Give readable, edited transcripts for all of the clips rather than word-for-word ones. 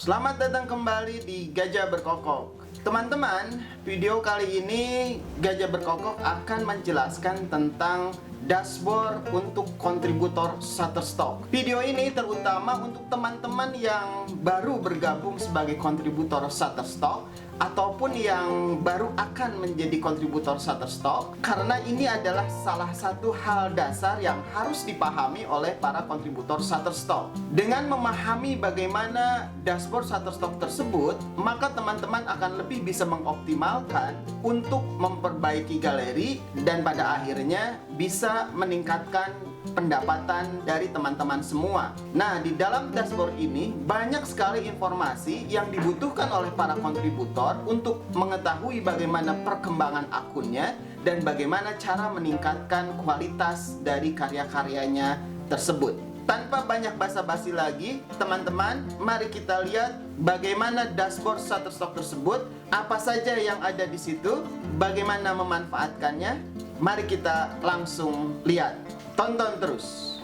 Selamat datang kembali di Gajah Berkokok. Teman-teman, video kali ini Gajah Berkokok akan menjelaskan tentang dashboard untuk kontributor Shutterstock. Video ini terutama untuk teman-teman yang baru bergabung sebagai kontributor Shutterstock ataupun yang baru akan menjadi kontributor Shutterstock, karena ini adalah salah satu hal dasar yang harus dipahami oleh para kontributor Shutterstock. Dengan memahami bagaimana dashboard Shutterstock tersebut, maka teman-teman akan lebih bisa mengoptimalkan untuk memperbaiki galeri dan pada akhirnya bisa meningkatkan pendapatan dari teman-teman semua. Nah, di dalam dashboard ini banyak sekali informasi yang dibutuhkan oleh para kontributor untuk mengetahui bagaimana perkembangan akunnya dan bagaimana cara meningkatkan kualitas dari karya-karyanya tersebut. Tanpa banyak basa-basi lagi, teman-teman, mari kita lihat bagaimana dashboard Shutterstock tersebut, apa saja yang ada di situ, bagaimana memanfaatkannya. Mari kita langsung lihat. Tonton terus.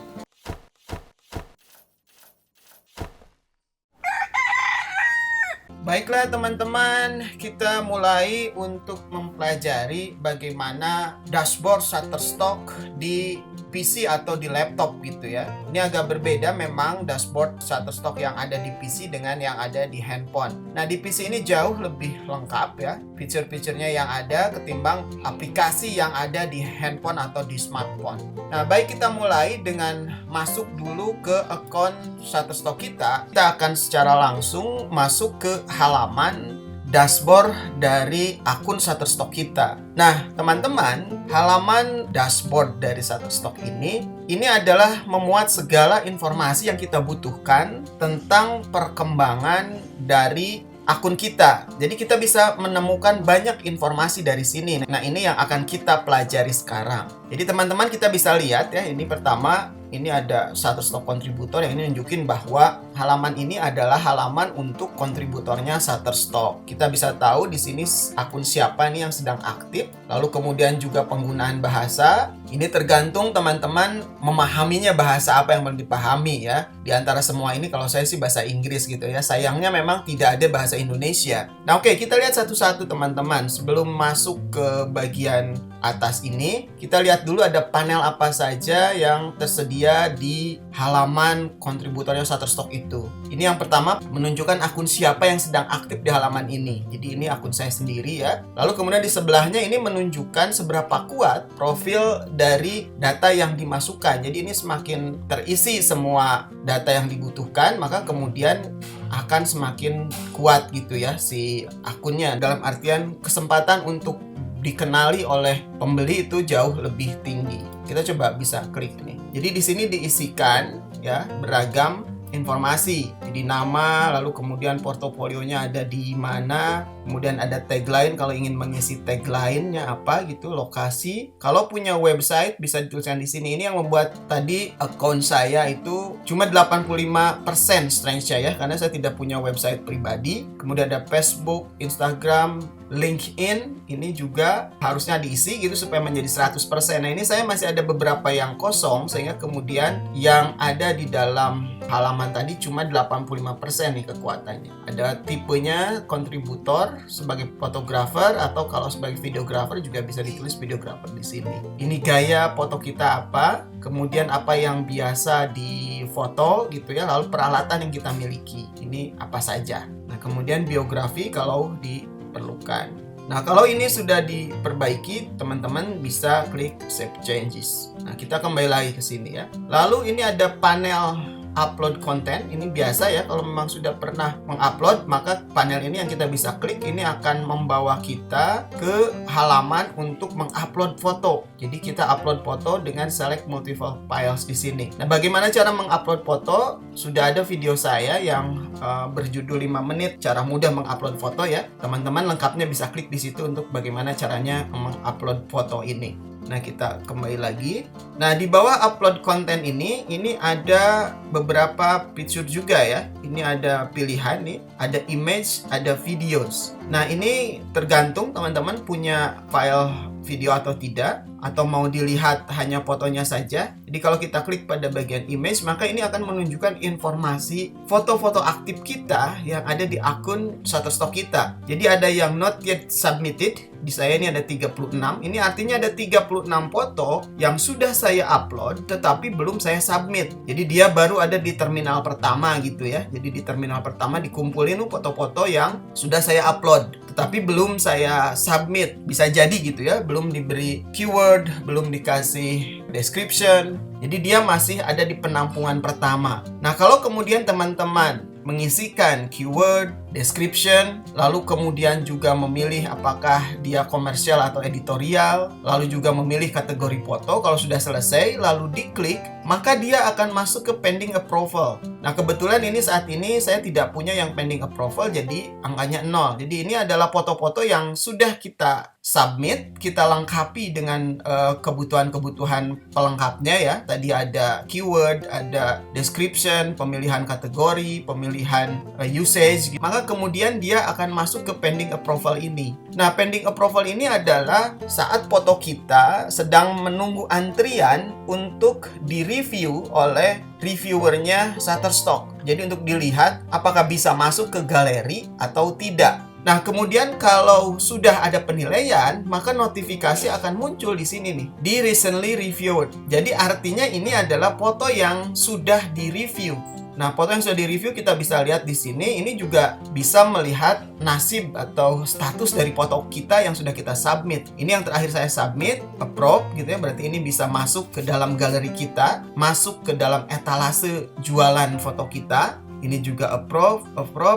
Baiklah teman-teman, kita mulai untuk mempelajari bagaimana dashboard Shutterstock di PC atau di laptop gitu ya. Ini agak berbeda memang dashboard Shutterstock yang ada di PC dengan yang ada di handphone. Nah, di PC ini jauh lebih lengkap ya, fitur-fiturnya yang ada ketimbang aplikasi yang ada di handphone atau di smartphone. Nah, baik, kita mulai dengan masuk dulu ke akun Shutterstock kita. Kita akan secara langsung masuk ke halaman dashboard dari akun Shutterstock kita. Nah, teman-teman, halaman dashboard dari Shutterstock ini adalah memuat segala informasi yang kita butuhkan tentang perkembangan dari akun kita. Jadi kita bisa menemukan banyak informasi dari sini. Nah, ini yang akan kita pelajari sekarang. Jadi teman-teman, kita bisa lihat ya, ini pertama, ini ada Shutterstock kontributor yang ini nunjukin bahwa halaman ini adalah halaman untuk kontributornya Shutterstock. Kita bisa tahu di sini akun siapa nih yang sedang aktif, lalu kemudian juga penggunaan bahasa. Ini tergantung teman-teman memahaminya bahasa apa yang mau dipahami ya. Di antara semua ini kalau saya sih bahasa Inggris gitu ya. Sayangnya memang tidak ada bahasa Indonesia. Nah, oke, kita lihat satu-satu teman-teman. Sebelum masuk ke bagian atas ini, kita lihat dulu ada panel apa saja yang tersedia di halaman kontributornya Shutterstock itu. Ini yang pertama menunjukkan akun siapa yang sedang aktif di halaman ini. Jadi ini akun saya sendiri ya. Lalu kemudian di sebelahnya ini menunjukkan seberapa kuat profil dari data yang dimasukkan. Jadi ini semakin terisi semua data yang dibutuhkan, maka kemudian akan semakin kuat gitu ya si akunnya. Dalam artian kesempatan untuk dikenali oleh pembeli itu jauh lebih tinggi. Kita coba bisa klik nih. Jadi di sini diisikan ya beragam informasi. Jadi nama, lalu kemudian portofolionya ada di mana, kemudian ada tagline kalau ingin mengisi tagline-nya apa gitu, lokasi. Kalau punya website bisa dituliskan di sini. Ini yang membuat tadi akun saya itu cuma 85% strength ya, karena saya tidak punya website pribadi. Kemudian ada Facebook, Instagram, LinkedIn, ini juga harusnya diisi gitu supaya menjadi 100%. Nah, ini saya masih ada beberapa yang kosong sehingga kemudian yang ada di dalam halaman tadi cuma 85% nih kekuatannya. Ada tipenya kontributor sebagai fotografer atau kalau sebagai videografer juga bisa ditulis videografer di sini. Ini gaya foto kita apa, kemudian apa yang biasa difoto gitu ya, lalu peralatan yang kita miliki. Ini apa saja. Nah, kemudian biografi kalau diperlukan. Nah, kalau ini sudah diperbaiki, teman-teman bisa klik Save Changes. Nah, kita kembali lagi ke sini ya. Lalu ini ada panel upload konten. Ini biasa ya, kalau memang sudah pernah mengupload, maka panel ini yang kita bisa klik ini akan membawa kita ke halaman untuk mengupload foto. Jadi kita upload foto dengan select multiple files di sini. Nah, bagaimana cara mengupload foto? Sudah ada video saya yang berjudul 5 menit cara mudah mengupload foto ya. Teman-teman lengkapnya bisa klik di situ untuk bagaimana caranya mengupload foto ini. Nah, kita kembali lagi. Nah, di bawah upload konten ini ada beberapa fitur juga ya. Ini ada pilihan nih, ada image, ada videos. Nah, ini tergantung teman-teman punya file video atau tidak, atau mau dilihat hanya fotonya saja. Jadi kalau kita klik pada bagian image, maka ini akan menunjukkan informasi foto-foto aktif kita yang ada di akun Shutterstock kita. Jadi ada yang not yet submitted, di saya ini ada 36. Ini artinya ada 36 foto yang sudah saya upload tetapi belum saya submit. Jadi dia baru ada di terminal pertama gitu ya. Jadi di terminal pertama dikumpulin foto-foto yang sudah saya upload tetapi belum saya submit. Bisa jadi gitu ya, belum diberi keyword, belum dikasih description. Jadi dia masih ada di penampungan pertama. Nah, kalau kemudian teman-teman mengisikan keyword, description, lalu kemudian juga memilih apakah dia komersial atau editorial, lalu juga memilih kategori foto. Kalau sudah selesai, lalu diklik, maka dia akan masuk ke pending approval. Nah, kebetulan ini saat ini saya tidak punya yang pending approval, jadi angkanya 0. Jadi ini adalah foto-foto yang sudah kita submit, kita lengkapi dengan kebutuhan-kebutuhan pelengkapnya ya. Tadi ada keyword, ada description, pemilihan kategori, pemilihan usage. Maka kemudian dia akan masuk ke pending approval ini. Nah, pending approval ini adalah saat foto kita sedang menunggu antrian untuk direview oleh reviewernya Shutterstock. Jadi untuk dilihat apakah bisa masuk ke galeri atau tidak. Nah, kemudian kalau sudah ada penilaian, maka notifikasi akan muncul di sini nih, di recently reviewed. Jadi artinya ini adalah foto yang sudah direview. Nah, foto yang sudah direview kita bisa lihat di sini. Ini juga bisa melihat nasib atau status dari foto kita yang sudah kita submit. Ini yang terakhir saya submit, approve gitu ya. Berarti ini bisa masuk ke dalam galeri kita, masuk ke dalam etalase jualan foto kita. Ini juga approve.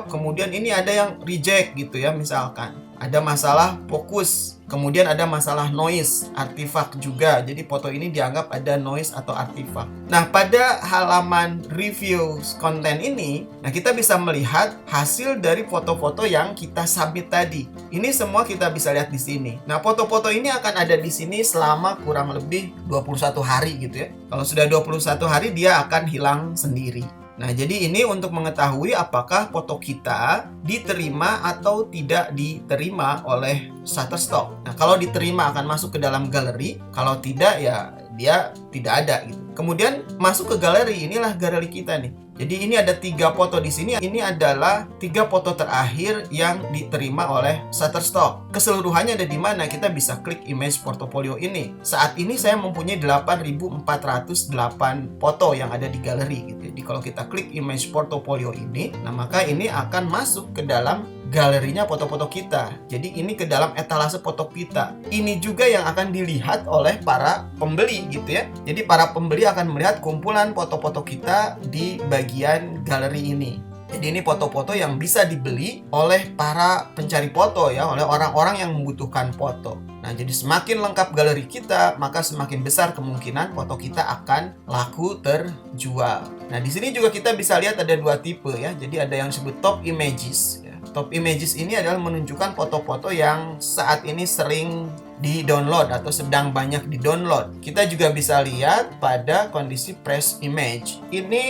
Kemudian ini ada yang reject gitu ya, misalkan. Ada masalah fokus. Kemudian ada masalah noise, artifak juga. Jadi foto ini dianggap ada noise atau artifak. Nah, pada halaman review konten ini, nah kita bisa melihat hasil dari foto-foto yang kita submit tadi. Ini semua kita bisa lihat di sini. Nah, foto-foto ini akan ada di sini selama kurang lebih 21 hari gitu ya. Kalau sudah 21 hari dia akan hilang sendiri. Nah, jadi ini untuk mengetahui apakah foto kita diterima atau tidak diterima oleh Shutterstock. Nah, kalau diterima akan masuk ke dalam galeri, kalau tidak ya dia tidak ada gitu. Kemudian masuk ke galeri, inilah galeri kita nih. Jadi ini ada 3 foto di sini. Ini adalah 3 foto terakhir yang diterima oleh Shutterstock. Keseluruhannya ada di mana? Kita bisa klik image portfolio ini. Saat ini saya mempunyai 8.408 foto yang ada di galeri gitu. Jadi kalau kita klik image portfolio ini, nah maka ini akan masuk ke dalam galerinya foto-foto kita. Jadi ini ke dalam etalase foto kita. Ini juga yang akan dilihat oleh para pembeli gitu ya. Jadi para pembeli akan melihat kumpulan foto-foto kita di bagian galeri ini. Jadi ini foto-foto yang bisa dibeli oleh para pencari foto ya, oleh orang-orang yang membutuhkan foto. Nah, jadi semakin lengkap galeri kita, maka semakin besar kemungkinan foto kita akan laku terjual. Nah, di sini juga kita bisa lihat ada 2 tipe ya. Jadi ada yang disebut top images. Top images ini adalah menunjukkan foto-foto yang saat ini sering di-download atau sedang banyak di-download. Kita juga bisa lihat pada kondisi press image. Ini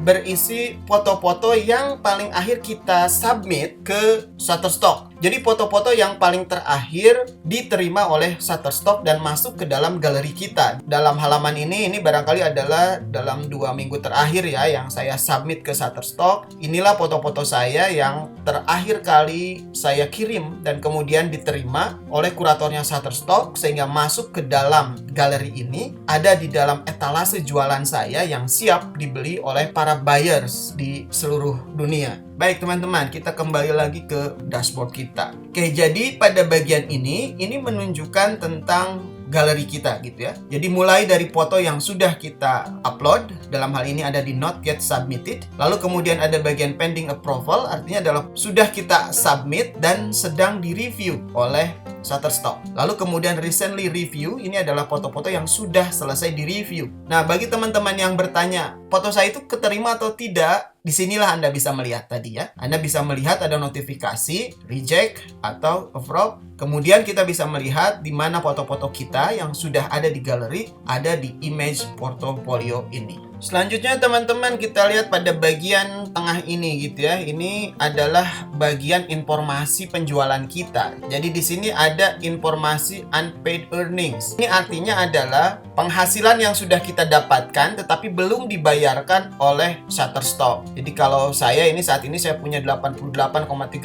berisi foto-foto yang paling akhir kita submit ke Shutterstock. Jadi foto-foto yang paling terakhir diterima oleh Shutterstock dan masuk ke dalam galeri kita. Dalam halaman ini barangkali adalah dalam 2 minggu terakhir ya yang saya submit ke Shutterstock. Inilah foto-foto saya yang terakhir kali saya kirim dan kemudian diterima oleh kuratornya Shutterstock sehingga masuk ke dalam galeri ini, ada di dalam etalase jualan saya yang siap dibeli oleh para buyers di seluruh dunia. Baik teman-teman, kita kembali lagi ke dashboard kita. Oke, jadi pada bagian ini menunjukkan tentang galeri kita gitu ya. Jadi mulai dari foto yang sudah kita upload, dalam hal ini ada di not yet submitted. Lalu kemudian ada bagian pending approval, artinya adalah sudah kita submit dan sedang direview oleh Shutterstock. Lalu kemudian recently review, ini adalah foto-foto yang sudah selesai direview. Nah, bagi teman-teman yang bertanya, foto saya itu keterima atau tidak disinilah Anda bisa melihat tadi ya. Anda bisa melihat ada notifikasi, reject, atau approve. Kemudian kita bisa melihat di mana foto-foto kita yang sudah ada di galeri ada di image portfolio ini. Selanjutnya teman-teman, kita lihat pada bagian tengah ini gitu ya. Ini adalah bagian informasi penjualan kita. Jadi di sini ada informasi unpaid earnings. Ini artinya adalah penghasilan yang sudah kita dapatkan tetapi belum dibayarkan oleh Shutterstock. Jadi kalau saya saat ini saya punya $88,38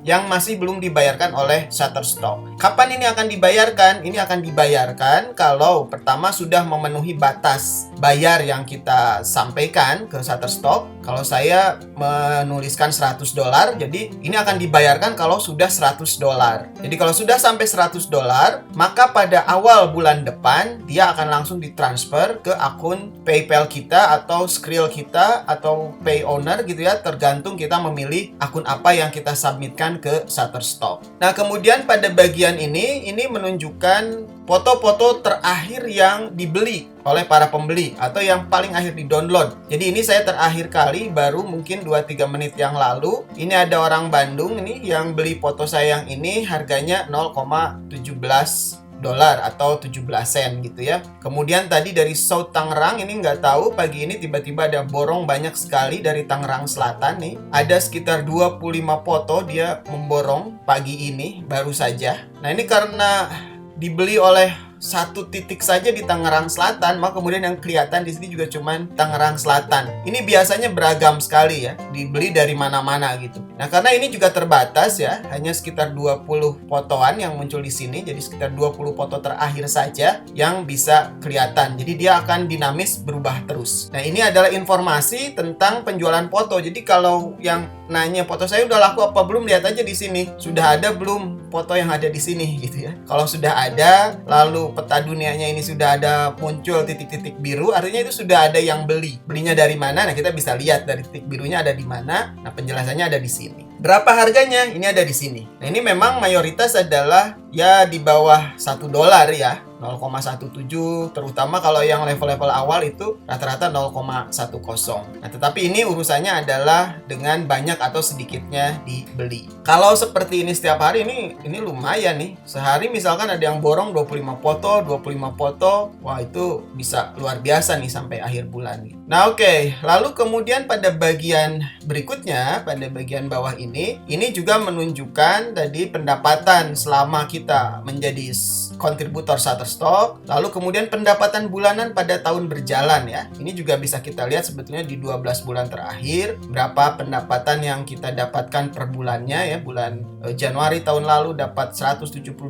yang masih belum dibayarkan oleh Shutterstock. Kapan ini akan dibayarkan? Ini akan dibayarkan kalau pertama sudah memenuhi batas bayar yang kita sampaikan ke Shutterstock. Kalau saya menuliskan $100, jadi ini akan dibayarkan kalau sudah $100. Jadi kalau sudah sampai $100, maka pada awal bulan depan dia akan langsung ditransfer ke akun PayPal kita atau Skrill kita atau Pay Owner gitu ya, tergantung kita memilih akun apa yang kita submitkan ke Shutterstock. Nah, kemudian pada bagian ini menunjukkan foto-foto terakhir yang dibeli oleh para pembeli atau yang paling akhir di-download. Jadi ini saya terakhir kali baru mungkin 2-3 menit yang lalu. Ini ada orang Bandung ini yang beli foto saya yang ini harganya $0,17 atau 17 sen gitu ya. Kemudian tadi dari South Tangerang, ini nggak tahu pagi ini tiba-tiba ada borong banyak sekali dari Tangerang Selatan nih. Ada sekitar 25 foto dia memborong pagi ini baru saja. Nah, ini karena dibeli oleh satu titik saja di Tangerang Selatan, maka kemudian yang kelihatan di sini juga cuman Tangerang Selatan. Ini biasanya beragam sekali ya, dibeli dari mana-mana gitu. Nah, karena ini juga terbatas ya, hanya sekitar 20 fotoan yang muncul di sini, jadi sekitar 20 foto terakhir saja yang bisa kelihatan. Jadi dia akan dinamis berubah terus. Nah, ini adalah informasi tentang penjualan foto. Jadi kalau yang nanya foto saya udah laku apa belum, lihat aja di sini. Sudah ada belum foto yang ada di sini gitu ya. Kalau sudah ada, lalu peta dunianya ini sudah ada muncul titik-titik biru, artinya itu sudah ada yang beli. Belinya dari mana? Nah, kita bisa lihat dari titik birunya ada di mana. Nah, penjelasannya ada di sini. Berapa harganya? Ini ada di sini. Nah, ini memang mayoritas adalah ya di bawah $1 ya. 0,17, terutama kalau yang level-level awal itu rata-rata 0,10. Nah, tetapi ini urusannya adalah dengan banyak atau sedikitnya dibeli. Kalau seperti ini setiap hari ini lumayan nih. Sehari misalkan ada yang borong 25 foto, wah itu bisa luar biasa nih sampai akhir bulan nih. Nah, oke. Lalu kemudian pada bagian berikutnya, pada bagian bawah ini juga menunjukkan tadi pendapatan selama kita menjadi kontributor Shutterstock, lalu kemudian pendapatan bulanan pada tahun berjalan ya. Ini juga bisa kita lihat sebetulnya di 12 bulan terakhir berapa pendapatan yang kita dapatkan per bulannya ya. Bulan Januari tahun lalu dapat $172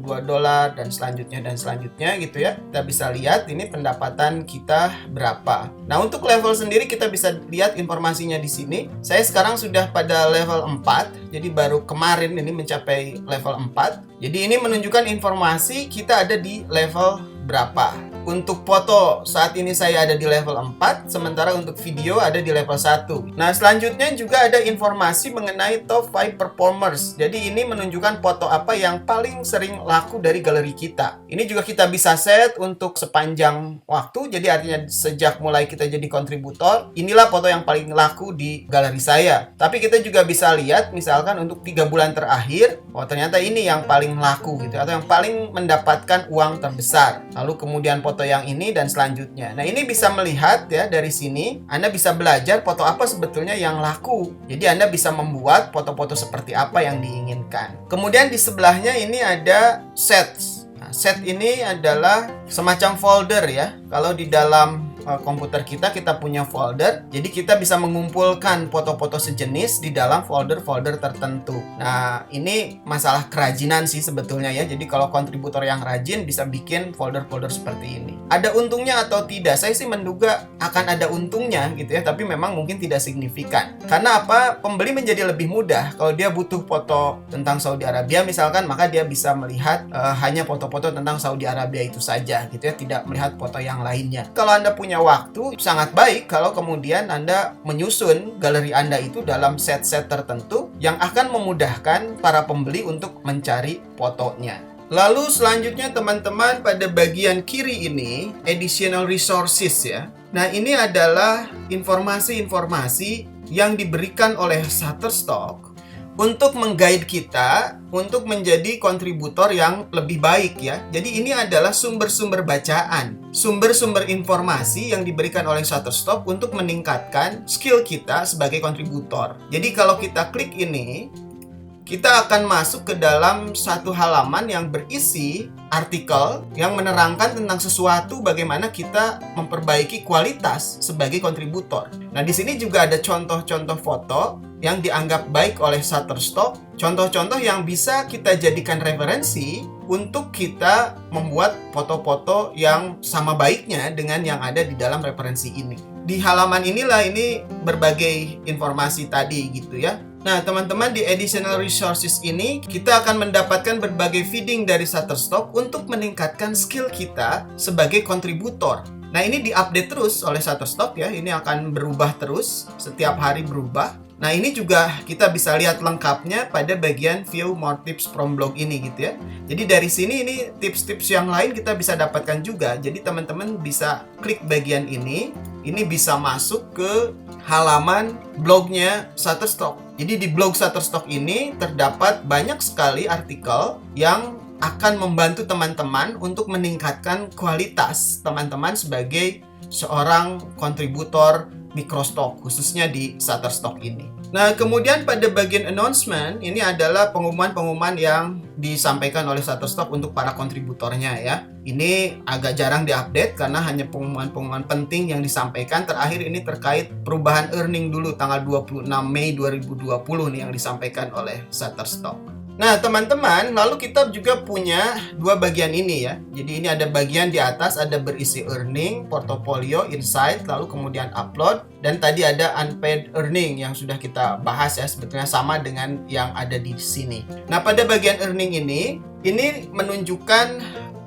dan selanjutnya gitu ya. Kita bisa lihat ini pendapatan kita berapa. Nah, untuk level sendiri kita bisa lihat informasinya di sini. Saya sekarang sudah pada level 4. Jadi baru kemarin ini mencapai level 4. Jadi ini menunjukkan informasi kita ada di level berapa. Untuk foto saat ini saya ada di level 4, sementara untuk video ada di level 1. Nah, selanjutnya juga ada informasi mengenai top 5 performers. Jadi ini menunjukkan foto apa yang paling sering laku dari galeri kita. Ini juga kita bisa set untuk sepanjang waktu. Jadi artinya sejak mulai kita jadi kontributor, inilah foto yang paling laku di galeri saya. Tapi kita juga bisa lihat misalkan untuk 3 bulan terakhir, oh ternyata ini yang paling laku gitu, atau yang paling mendapatkan uang terbesar. Lalu kemudian foto yang ini dan selanjutnya. Nah, ini bisa melihat ya dari sini. Anda bisa belajar foto apa sebetulnya yang laku. Jadi Anda bisa membuat foto-foto seperti apa yang diinginkan. Kemudian di sebelahnya ini ada sets. Nah, set ini adalah semacam folder ya. Kalau di dalam komputer kita punya folder, jadi kita bisa mengumpulkan foto-foto sejenis di dalam folder-folder tertentu. Nah, ini masalah kerajinan sih sebetulnya ya. Jadi kalau kontributor yang rajin bisa bikin folder-folder seperti ini. Ada untungnya atau tidak? Saya sih menduga akan ada untungnya gitu ya, tapi memang mungkin tidak signifikan. Karena apa? Pembeli menjadi lebih mudah. Kalau dia butuh foto tentang Saudi Arabia misalkan, maka dia bisa melihat hanya foto-foto tentang Saudi Arabia itu saja gitu ya, tidak melihat foto yang lainnya. Kalau Anda punya waktu, sangat baik kalau kemudian Anda menyusun galeri Anda itu dalam set-set tertentu yang akan memudahkan para pembeli untuk mencari fotonya. Lalu selanjutnya teman-teman, pada bagian kiri ini additional resources ya. Nah, ini adalah informasi-informasi yang diberikan oleh Shutterstock untuk meng-guide kita untuk menjadi kontributor yang lebih baik ya. Jadi ini adalah sumber-sumber bacaan, sumber-sumber informasi yang diberikan oleh Shutterstock untuk meningkatkan skill kita sebagai kontributor. Jadi kalau kita klik ini, kita akan masuk ke dalam satu halaman yang berisi artikel yang menerangkan tentang sesuatu bagaimana kita memperbaiki kualitas sebagai kontributor. Nah, di sini juga ada contoh-contoh foto yang dianggap baik oleh Shutterstock, contoh-contoh yang bisa kita jadikan referensi untuk kita membuat foto-foto yang sama baiknya dengan yang ada di dalam referensi ini. Di halaman inilah ini berbagai informasi tadi gitu ya. Nah, teman-teman, di Additional Resources ini kita akan mendapatkan berbagai feeding dari Shutterstock untuk meningkatkan skill kita sebagai kontributor. Nah, ini diupdate terus oleh Shutterstock ya. Ini akan berubah terus, setiap hari berubah. Nah, ini juga kita bisa lihat lengkapnya pada bagian View More Tips from Blog ini gitu ya. Jadi dari sini ini tips-tips yang lain kita bisa dapatkan juga. Jadi teman-teman bisa klik bagian ini bisa masuk ke halaman blognya Shutterstock. Jadi di blog Shutterstock ini terdapat banyak sekali artikel yang akan membantu teman-teman untuk meningkatkan kualitas teman-teman sebagai seorang kontributor microstock, khususnya di Shutterstock ini. Nah, kemudian pada bagian announcement, ini adalah pengumuman-pengumuman yang disampaikan oleh Shutterstock untuk para kontributornya ya. Ini agak jarang diupdate karena hanya pengumuman-pengumuman penting yang disampaikan. Terakhir ini terkait perubahan earning dulu tanggal 26 Mei 2020 nih yang disampaikan oleh Shutterstock. Nah, teman-teman, lalu kita juga punya dua bagian ini ya. Jadi ini ada bagian di atas, ada berisi earning, portfolio, insight, lalu kemudian upload. Dan tadi ada unpaid earning yang sudah kita bahas ya, sebetulnya sama dengan yang ada di sini. Nah, pada bagian earning ini menunjukkan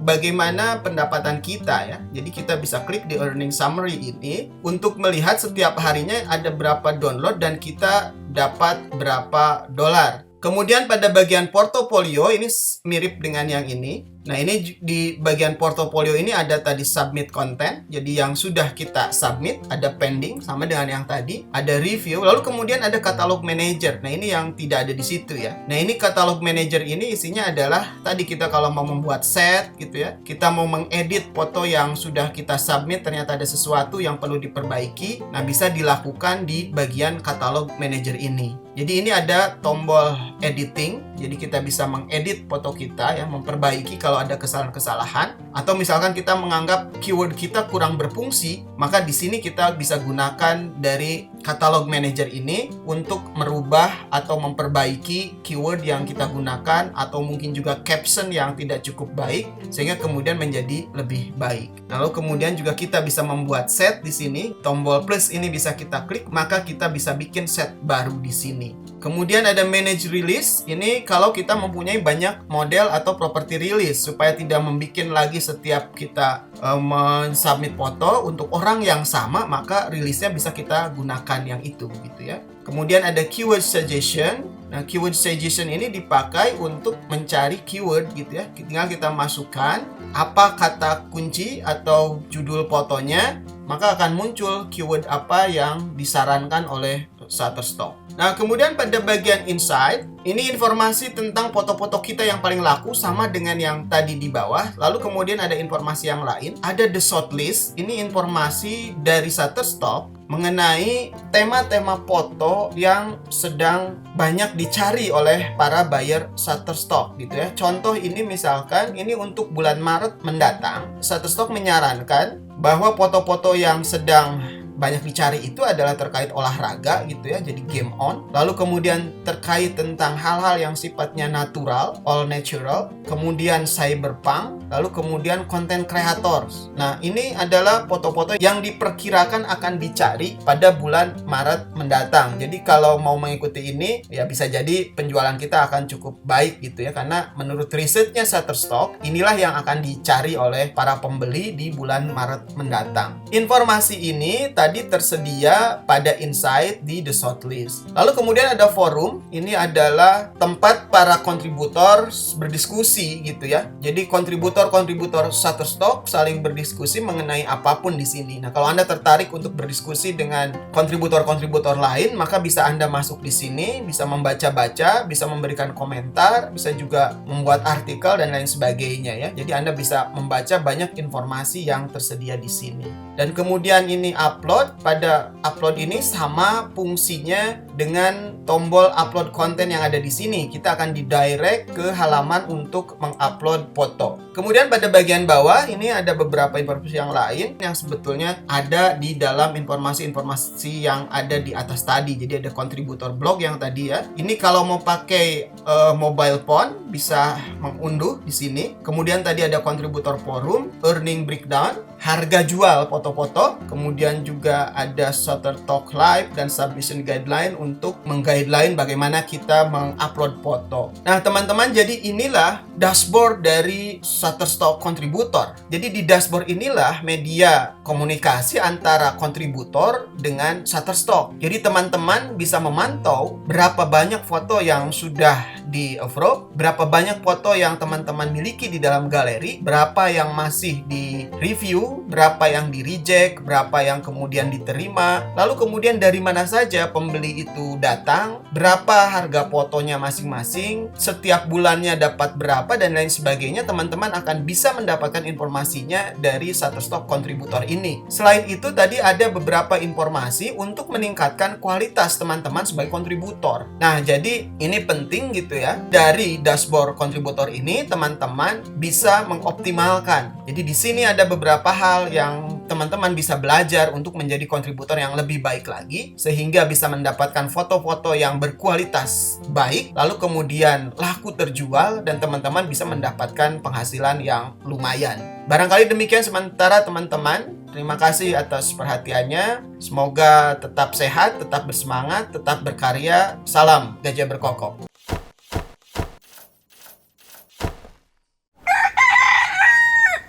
bagaimana pendapatan kita ya. Jadi kita bisa klik di earning summary ini untuk melihat setiap harinya ada berapa download dan kita dapat berapa dolar. Kemudian pada bagian portofolio ini mirip dengan yang ini. Nah, ini di bagian portofolio ini ada tadi submit content. Jadi yang sudah kita submit, ada pending sama dengan yang tadi, ada review, lalu kemudian ada katalog manager. Nah, ini yang tidak ada di situ ya. Nah, ini katalog manager ini isinya adalah tadi kita kalau mau membuat set gitu ya. Kita mau mengedit foto yang sudah kita submit ternyata ada sesuatu yang perlu diperbaiki. Nah, bisa dilakukan di bagian katalog manager ini. Jadi ini ada tombol editing. Jadi kita bisa mengedit foto kita ya, memperbaiki kalau ada kesalahan-kesalahan, atau misalkan kita menganggap keyword kita kurang berfungsi, maka di sini kita bisa gunakan dari katalog manager ini untuk merubah atau memperbaiki keyword yang kita gunakan, atau mungkin juga caption yang tidak cukup baik sehingga kemudian menjadi lebih baik. Lalu kemudian juga kita bisa membuat set di sini. Tombol plus ini bisa kita klik, maka kita bisa bikin set baru di sini. Kemudian ada manage release. Ini kalau kita mempunyai banyak model atau property release supaya tidak membuat lagi setiap kita mensubmit foto untuk orang yang sama, maka rilisnya bisa kita gunakan yang itu gitu ya. Kemudian ada keyword suggestion. Nah, keyword suggestion ini dipakai untuk mencari keyword gitu ya. Tinggal kita masukkan apa kata kunci atau judul fotonya, maka akan muncul keyword apa yang disarankan oleh Shutterstock. Nah, kemudian pada bagian insight, ini informasi tentang foto-foto kita yang paling laku sama dengan yang tadi di bawah. Lalu kemudian ada informasi yang lain, ada the shortlist. Ini informasi dari Shutterstock mengenai tema-tema foto yang sedang banyak dicari oleh para buyer Shutterstock gitu ya. Contoh ini misalkan ini untuk bulan Maret mendatang, Shutterstock menyarankan bahwa foto-foto yang sedang banyak dicari itu adalah terkait olahraga gitu ya, jadi game on. Lalu kemudian terkait tentang hal-hal yang sifatnya natural, all natural. Kemudian cyberpunk, lalu kemudian content creators. Nah, ini adalah foto-foto yang diperkirakan akan dicari pada bulan Maret mendatang. Jadi kalau mau mengikuti ini, ya bisa jadi penjualan kita akan cukup baik gitu ya, karena menurut risetnya Shutterstock, inilah yang akan dicari oleh para pembeli di bulan Maret mendatang. Informasi ini tadi tersedia pada insight di The Shortlist. Lalu kemudian ada forum. Ini adalah tempat para kontributor berdiskusi gitu ya. Jadi kontributor-kontributor Shutterstock saling berdiskusi mengenai apapun di sini. Nah, kalau Anda tertarik untuk berdiskusi dengan kontributor-kontributor lain, maka bisa Anda masuk di sini, bisa membaca-baca, bisa memberikan komentar, bisa juga membuat artikel dan lain sebagainya ya. Jadi Anda bisa membaca banyak informasi yang tersedia di sini. Dan kemudian ini upload. Pada upload ini sama fungsinya dengan tombol upload konten yang ada di sini. Kita akan didirect ke halaman untuk mengupload foto. Kemudian pada bagian bawah ini ada beberapa informasi yang lain yang sebetulnya ada di dalam informasi-informasi yang ada di atas tadi. Jadi ada kontributor blog yang tadi ya. Ini kalau mau pakai mobile phone bisa mengunduh di sini. Kemudian tadi ada kontributor forum, earning breakdown, harga jual foto-foto, kemudian juga ada Shutterstock Live dan submission guideline untuk mengguideline bagaimana kita mengupload foto. Nah, teman-teman, jadi inilah dashboard dari Shutterstock kontributor. Jadi di dashboard inilah media komunikasi antara kontributor dengan Shutterstock. Jadi teman-teman bisa memantau berapa banyak foto yang sudah di-approve, berapa banyak foto yang teman-teman miliki di dalam galeri, berapa yang masih di review, berapa yang di-reject, berapa yang kemudian diterima, lalu kemudian dari mana saja pembeli itu datang, berapa harga fotonya masing-masing, setiap bulannya dapat berapa, dan lain sebagainya. Teman-teman akan bisa mendapatkan informasinya dari Shutterstock kontributor ini. Selain itu, tadi ada beberapa informasi untuk meningkatkan kualitas teman-teman sebagai kontributor. Nah, jadi ini penting gitu ya. Dari dashboard kontributor ini, teman-teman bisa mengoptimalkan. Jadi di sini ada beberapa hal yang teman-teman bisa belajar untuk menjadi kontributor yang lebih baik lagi, sehingga bisa mendapatkan foto-foto yang berkualitas baik, lalu kemudian laku terjual, dan teman-teman bisa mendapatkan penghasilan yang lumayan. Barangkali demikian sementara teman-teman. Terima kasih atas perhatiannya. Semoga tetap sehat, tetap bersemangat, tetap berkarya. Salam Gajah Berkokok.